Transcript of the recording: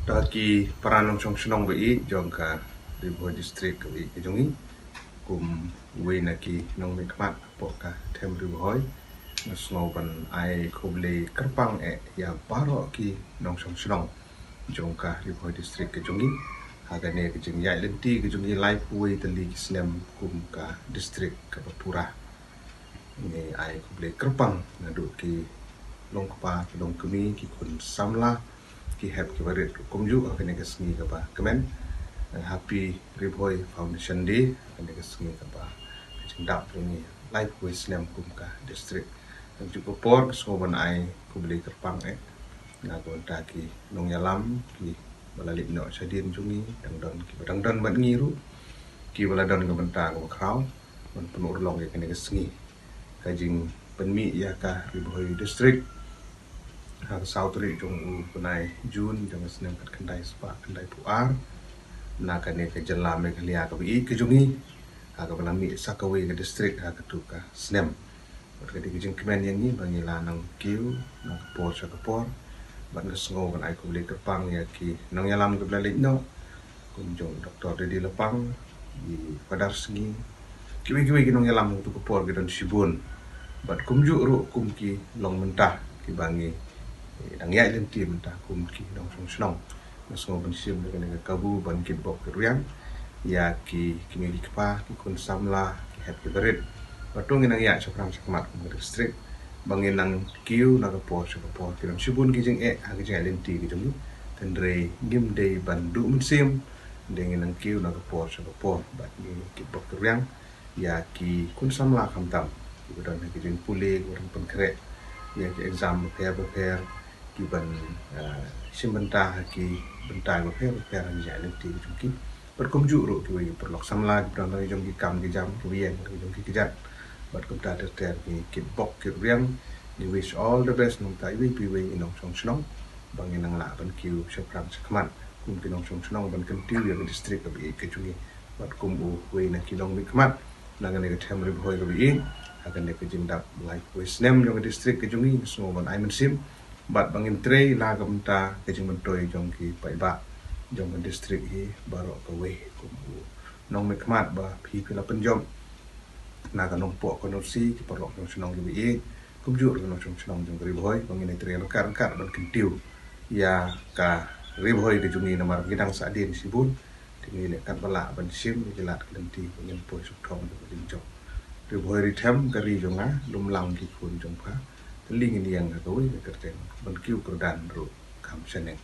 Daki peranong song senong bei jongka ribuan distrik bei kejongi kum we naki nong mikmat poka tem ribuan nasnoban ai kuble kerpang ya baro ki nong song senong jongka ribuan distrik kejongi hagane kejeng ya lenti kejongi live we tali kisnem kum ka distrik Kapapura ini ai kuble kerpang ngaduk ki longkpa ki longkemi ki kun samla ki heb ki barit kumju akan ke sengi ka ba kemen happy riboy foundation day akan ke sengi ka ba jendap ni live voice lam kum ka district dan juga por soban ai ku beli kerpang na ko ta ki nong yalam ki balalik no sadin jungi dang don ban ngiru ki bala don ka benta ko kraw man penur long akan ke sengi kajing penmi ya ka riboy district hal sautri jong punai Jun jong senang kat kendai spa kendai puar na kane ke jela me kelia ka bi ke jungi ha ka balami sakawe ke distrik ha ka tuka snem ke di jing kemen yang ni bangila nang kiu nang por sa ka por ban ke sngo kan ai ku le ke pang ya ki nang yalam ke blalik no kun jong doktor de lepang di padar sengi kiwi ki nang yalam tu ke por ke don sibun bat kumju ru kum ki long mentah ki bangi đang nhảy lên tìm ta cùng kỳ đồng song song nó so bên sim dengan kabu ban kit bok riang ya ki kimi dikpa ki kun samla ki het ki berit batung nang ya seprang sakmat ku district bangin nang kiu na po ki dong sibun ki jeng ha ki jeng len ti ki jeng tendre gim dei ban du mun sim dengan nang kiu na po bat ni kit bok riang ya ki kun samla kham tam ki don ki jeng pule orang pen kre ya ki exam prepare ki ban simbenta ki bentai ko per an jale ti ki per kumju ro ki wi per lok samla ki don jong ki kam ki jam ki yen ki jong ki jat bat kum ta ter ki bok ki riang ni wish all the best nong tai wi pi wi inong song snong bang inang la ban ki sepram sakman kum ki nong song snong ban kan tiu ya district bi ki jungi bat kum u wi na ki long mi kmat na ngane ke tem ri bhoi ko bi akan ne ke jindap life voice nem jong district ke jungi so ban ai men sim bat bangin trei la kam ta ke jing mentoi jong ki pai ba jong district hi baro ka we kum nong me kmat ba phi pila penjom na ka nong po ko no si ki parok nong snong ki bi kum ju nong snong jong ri bhoi bangin trei lo kar ban kintiu ya ka ri bhoi ke jungi namar gidang sa din sibun tingi le kat bala ban sim ki lat ki ti ngin po suk thong ko jing jong ri bhoi ri them ka ri jong a lum lang ki kun jong pha ling ini yang kau ini kerja ban kiu kerdan ro kam seneng